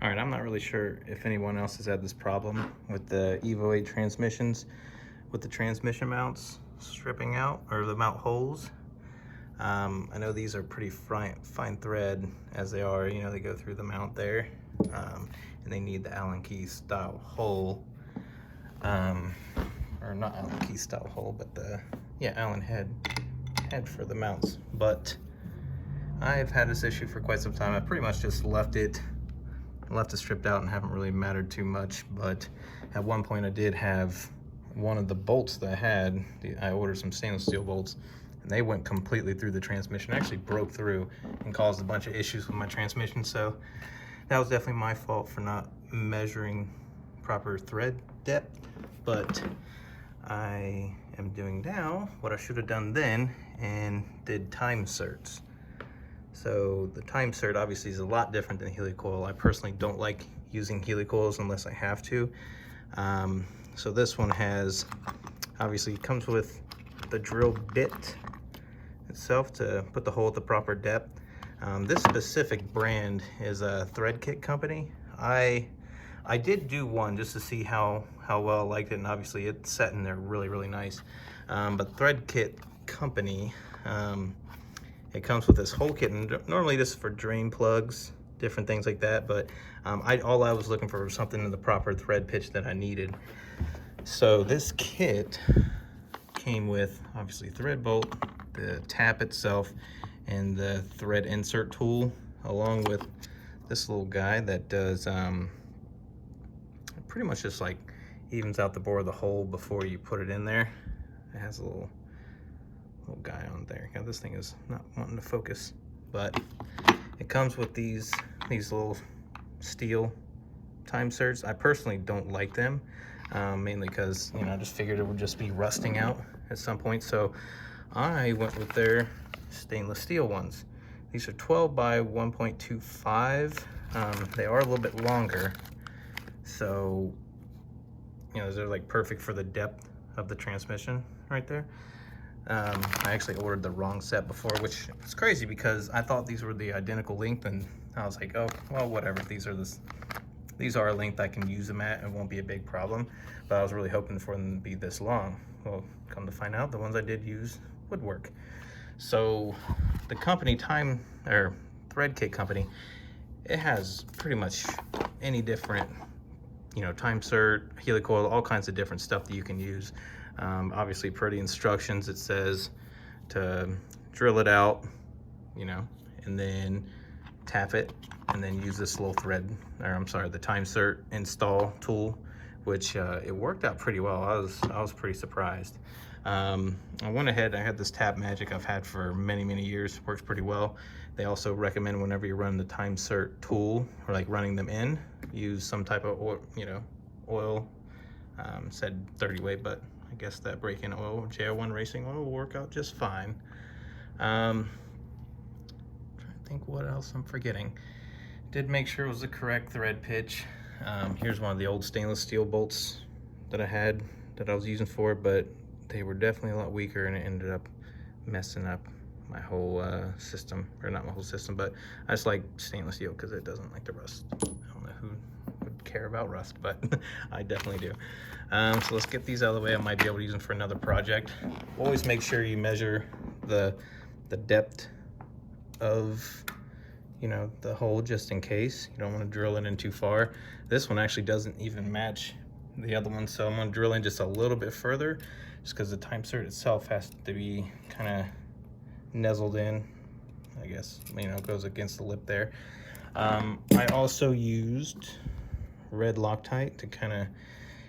All right, I'm not really sure if anyone else has had this problem with the EVO 8 transmissions, with the transmission mounts stripping out, or the mount holes. I know these are pretty fine thread as they are, you know, they go through the mount there, and they need the Allen key style hole, or not Allen key style hole, but the, yeah, Allen head for the mounts. But I've had this issue for quite some time. I pretty much just left it stripped out and haven't really mattered too much. But at one point I did have one of the bolts that I had, I ordered some stainless steel bolts, and they went completely through the transmission, actually broke through and caused a bunch of issues with my transmission. So that was definitely my fault for not measuring proper thread depth. But I am doing now what I should have done then, and did time serts. So the time sert obviously is a lot different than helicoil. I personally don't like using helicoils unless I have to. So this one has, obviously it comes with the drill bit itself to put the hole at the proper depth. This specific brand is a Thread Kit company. I did do one just to see how well I liked it, and obviously it's set in there really nice. But Thread Kit company, it comes with this whole kit, and normally this is for drain plugs, different things like that, but all I was looking for was something in the proper thread pitch that I needed. So this kit came with, obviously, thread bolt, the tap itself, and the thread insert tool, along with this little guy that does pretty much just like evens out the bore of the hole before you put it in there. It has a little guy on there. God, this thing is not wanting to focus, but it comes with these little steel time serts. I personally don't like them, mainly because, you know, I just figured it would just be rusting out at some point. So I went with their stainless steel ones. These are 12 by 1.25. They are a little bit longer, so, you know, they're like perfect for the depth of the transmission right there. I actually ordered the wrong set before, which is crazy because I thought these were the identical length, and I was like, oh, well, whatever. These are a length I can use them at, and it won't be a big problem. But I was really hoping for them to be this long. Well, come to find out, the ones I did use would work. So the company, Thread Kit company, it has pretty much any different, you know, time sert, helicoil, all kinds of different stuff that you can use. Obviously, per the instructions, it says to drill it out, you know, and then tap it, and then use this little thread, or I'm sorry, the time sert install tool, which it worked out pretty well. I was pretty surprised. I went ahead, I had this Tap Magic I've had for many years, works pretty well. They also recommend whenever you run the time sert tool, or like running them in, use some type of oil, you know, oil. Said 30 weight, but I guess that break-in oil, JL1 racing oil, will work out just fine. Trying to think what else I'm forgetting. Did make sure it was the correct thread pitch. Here's one of the old stainless steel bolts that I had that I was using for it, but they were definitely a lot weaker, and it ended up messing up my whole system, or not my whole system, but I just like stainless steel because it doesn't like to rust. I don't know who would care about rust, but I definitely do. So let's get these out of the way. I might be able to use them for another project. Always make sure you measure the depth of, you know, the hole, just in case. You don't want to drill it in too far. This one actually doesn't even match the other one, so I'm going to drill in just a little bit further, just because the time sert itself has to be kind of nuzzled in, I guess, you know, goes against the lip there. I also used red Loctite to kind of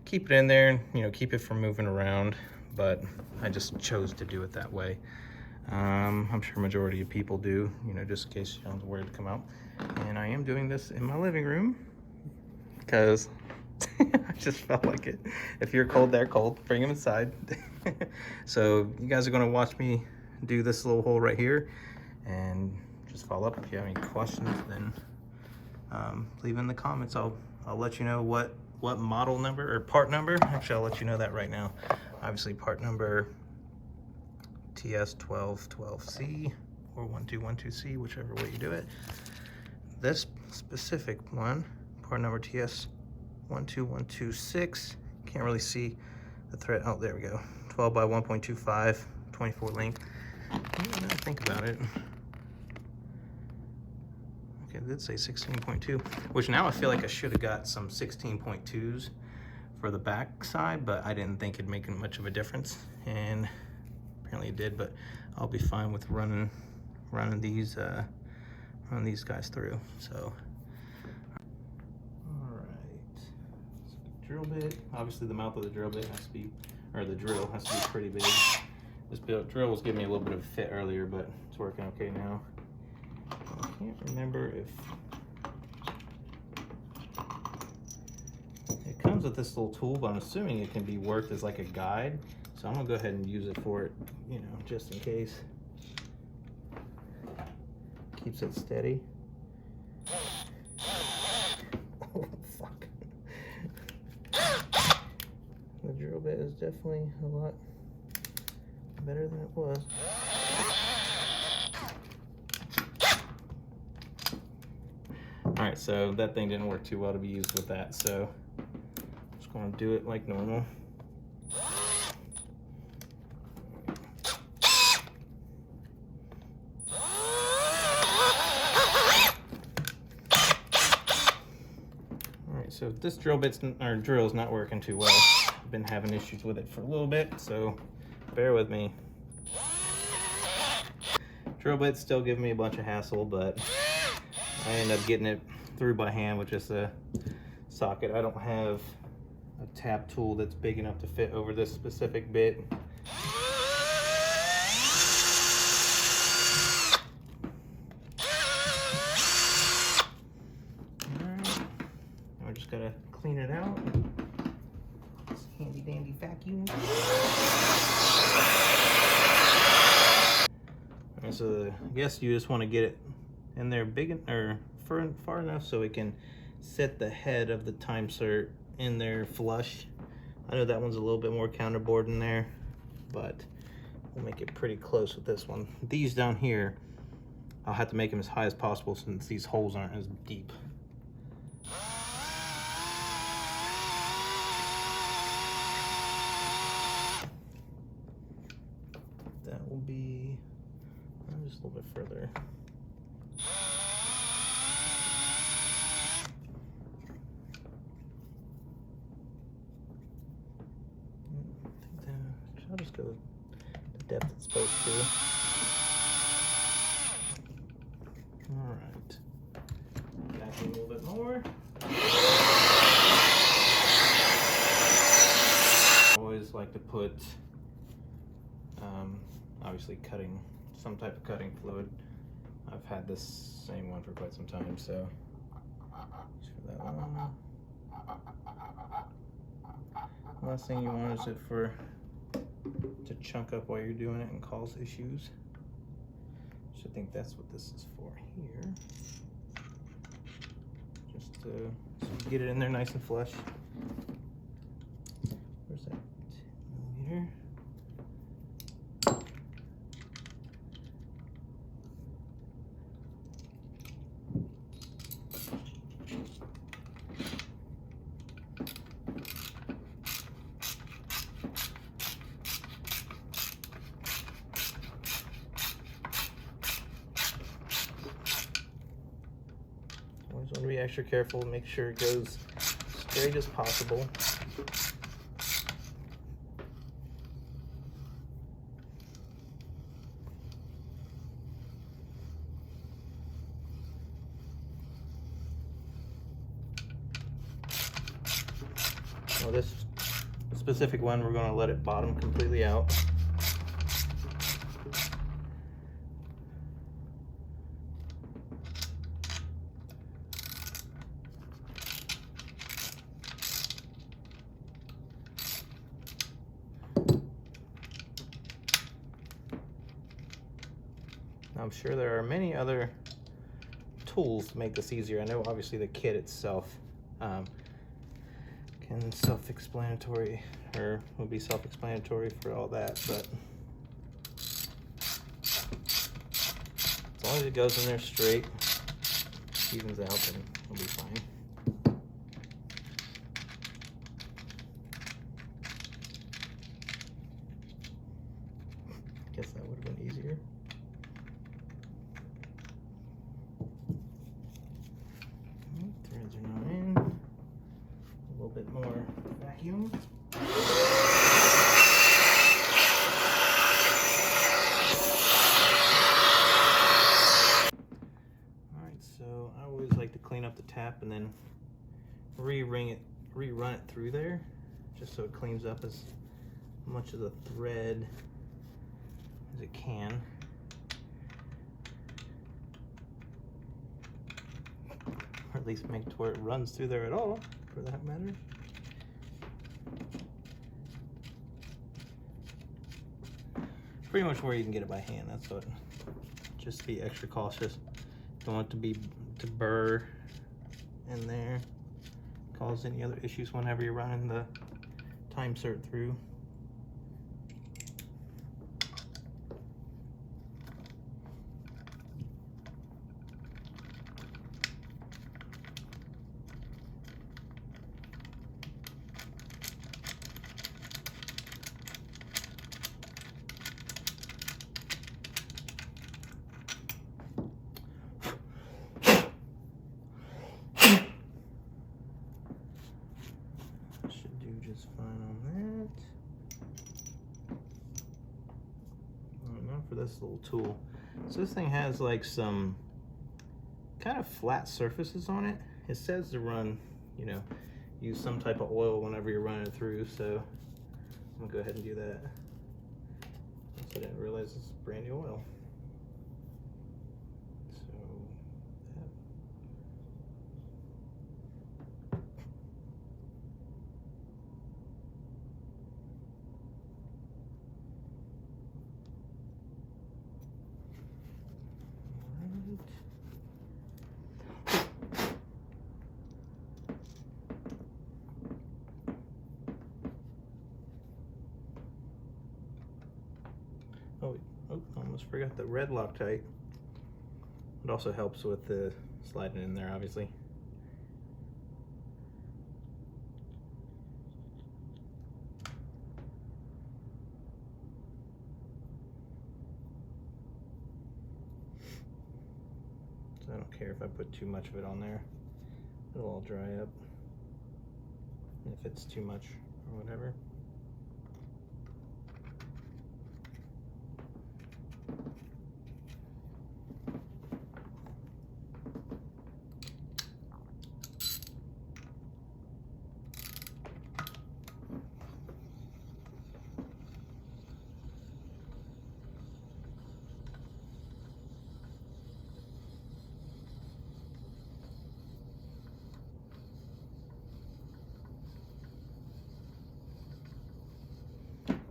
keep it in there and, you know, keep it from moving around, but I just chose to do it that way. I'm sure majority of people do, you know, just in case you don't know where to come out. And I am doing this in my living room because I just felt like it. If you're cold, they're cold. Bring them inside. So you guys are going to watch me do this little hole right here, and just follow up. If you have any questions, then leave in the comments. I'll let you know what model number or part number. Actually, I'll let you know that right now. Obviously, part number TS1212C or 1212C, whichever way you do it. This specific one, part number TS 12126. Can't really see the thread. Oh, there we go. 12 by 1.25, 24 length. Now that I think about it, okay, it did say 16.2, which now I feel like I should have got some 16.2s for the back side, but I didn't think it'd make much of a difference, and apparently it did. But I'll be fine with running these guys through. So, all right. So drill bit. Obviously, the mouth of the drill bit has to be, or the drill has to be pretty big. This drill was giving me a little bit of a fit earlier, but it's working okay now. I can't remember if it comes with this little tool, but I'm assuming it can be worked as like a guide. So I'm gonna go ahead and use it for it, you know, just in case. Keeps it steady. Oh, fuck. The drill bit is definitely a lot better than it was. Alright, so that thing didn't work too well to be used with that, so I'm just going to do it like normal. Alright, so this drill is not working too well. I've been having issues with it for a little bit, so bear with me. Drill bit's still giving me a bunch of hassle, but I end up getting it through by hand with just a socket. I don't have a tap tool that's big enough to fit over this specific bit. Alright, now I just gotta clean it out. This handy dandy vacuum. Alright, so I guess you just want to get it in there far enough so it can set the head of the time sert in there flush. I know that one's a little bit more counterbored in there, but we'll make it pretty close with this one. These down here, I'll have to make them as high as possible since these holes aren't as deep. That will be just a little bit further. I'll just go the depth it's supposed to. Alright. Back in a little bit more. I always like to put, obviously some type of cutting fluid. I've had this same one for quite some time, so just for that one. Last thing you want is it to chunk up while you're doing it and cause issues. So I think that's what this is for here. Just to get it in there nice and flush. Where's that 10mm? Always want to be extra careful, make sure it goes straight as possible. Well, this specific one, we're going to let it bottom completely out. I'm sure there are many other tools to make this easier. I know obviously the kit itself can self-explanatory, or will be self-explanatory for all that, but as long as it goes in there straight, evens out, then it'll be fine. sides are not in. A little bit more vacuum. Alright, so I always like to clean up the tap and then rerun it through there, just so it cleans up as much of the thread as it can. Or at least make it to where it runs through there at all, for that matter. Pretty much where you can get it by hand, that's what. Just be extra cautious. Don't want it to burr in there, cause any other issues whenever you're running the time sert through. Just fine on that. Now for this little tool. So this thing has like some kind of flat surfaces on it. It says to run, you know, use some type of oil whenever you're running it through. So I'm gonna go ahead and do that. I didn't realize it's brand new oil. Oh, almost forgot the red Loctite. It also helps with the sliding in there, obviously. So I don't care if I put too much of it on there. It'll all dry up if it's too much or whatever.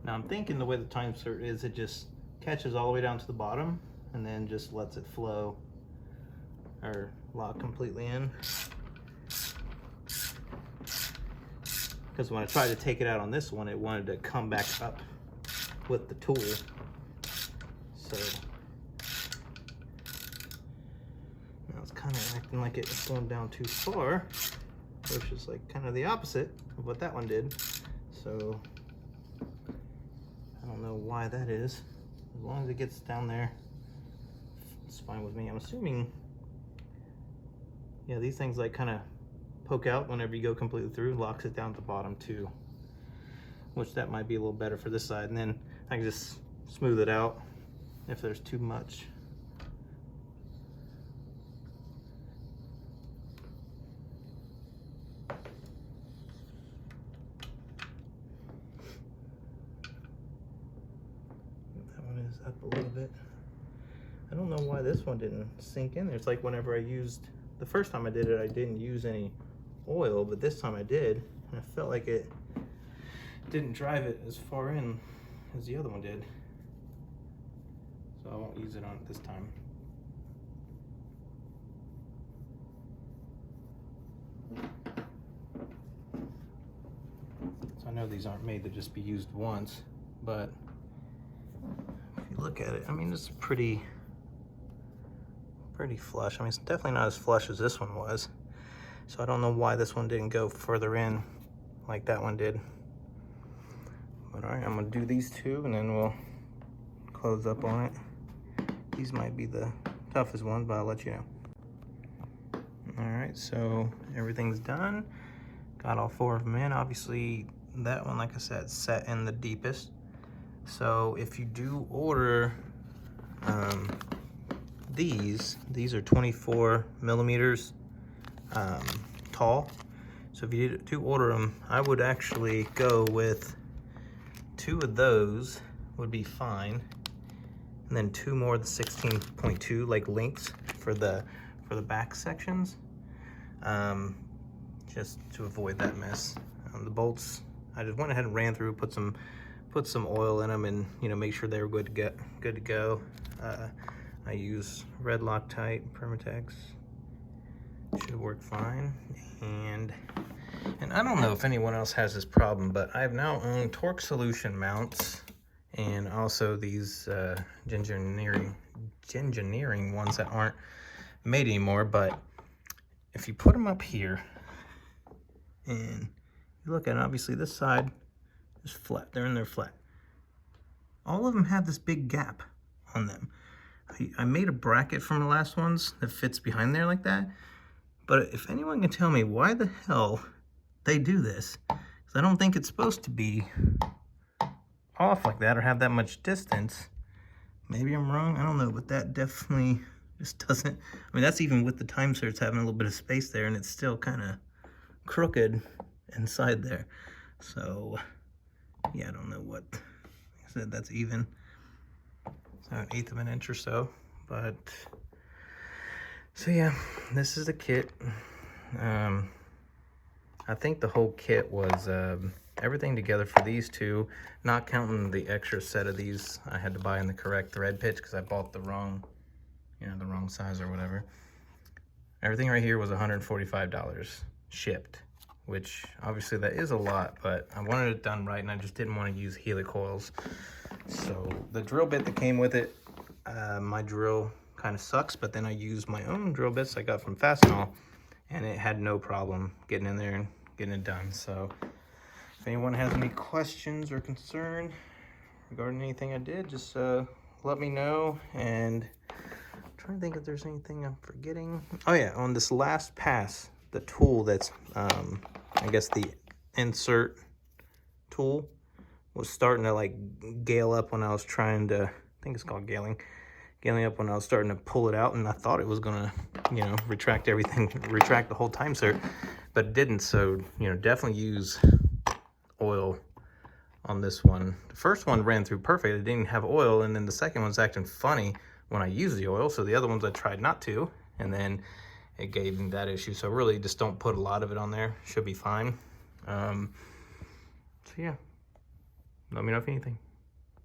Now I'm thinking the way the time sert is, it just catches all the way down to the bottom and then just lets it flow or lock completely in. Because when I tried to take it out on this one, it wanted to come back up with the tool. So now it's kind of acting like it's going down too far, which is like kind of the opposite of what that one did. So I don't know why that is. As long as it gets down there, it's fine with me. I'm assuming, yeah, these things like kind of poke out whenever you go completely through, locks it down at the bottom too, which that might be a little better for this side. And then I can just smooth it out if there's too much. Up a little bit. I don't know why this one didn't sink in there. It's like whenever I used, the first time I did it, I didn't use any oil, but this time I did, and I felt like it didn't drive it as far in as the other one did. So I won't use it on it this time. So I know these aren't made to just be used once, but look at it, I mean, it's pretty flush. I mean, it's definitely not as flush as this one was. So I don't know why this one didn't go further in like that one did. But all right, I'm gonna do these two and then we'll close up on it. These might be the toughest ones, but I'll let you know. All right, so everything's done. Got all 4 of them in. Obviously, that one, like I said, set in the deepest. So if you do order these are 24 millimeters tall. So if you do order them, I would actually go with 2 of those would be fine, and then 2 more of the 16.2 like links for the back sections, just to avoid that mess. The bolts, I just went ahead and ran through, put some oil in them, and make sure they were good to go. I use red Loctite Permatex. Should work fine. And I don't know if anyone else has this problem, but I've now owned Torque Solution mounts and also these engineering ones that aren't made anymore. But if you put them up here and you look at it, obviously this side is flat. They're in there flat. All of them have this big gap on them. I made a bracket from the last ones that fits behind there like that. But if anyone can tell me why the hell they do this, because I don't think it's supposed to be off like that or have that much distance. Maybe I'm wrong, I don't know, but that definitely just doesn't. I mean, that's even with the time serts having a little bit of space there, and it's still kind of crooked inside there. So yeah, I don't know what. Like I said, that's even. It's about 1/8 of an inch or so, but. So yeah, this is the kit. I think the whole kit was everything together for these two, not counting the extra set of these I had to buy in the correct thread pitch because I bought the wrong, the wrong size or whatever. Everything right here was $145 shipped, which obviously that is a lot, but I wanted it done right and I just didn't want to use helicoils. So the drill bit that came with it, my drill kind of sucks, but then I used my own drill bits I got from Fastenal, and it had no problem getting in there and getting it done. So if anyone has any questions or concern regarding anything I did, just let me know. And I'm trying to think if there's anything I'm forgetting. Oh yeah, on this last pass, the tool that's I guess the insert tool was starting to like gale up when I was trying to, I think it's called galing up when I was starting to pull it out, and I thought it was gonna, retract everything, retract the whole time cert, but it didn't. So, definitely use oil on this one. The first one ran through perfect, it didn't have oil, and then the second one's acting funny when I used the oil, so the other ones I tried not to, and then it gave me that issue. So really just don't put a lot of it on there, should be fine. So yeah, let me know if anything.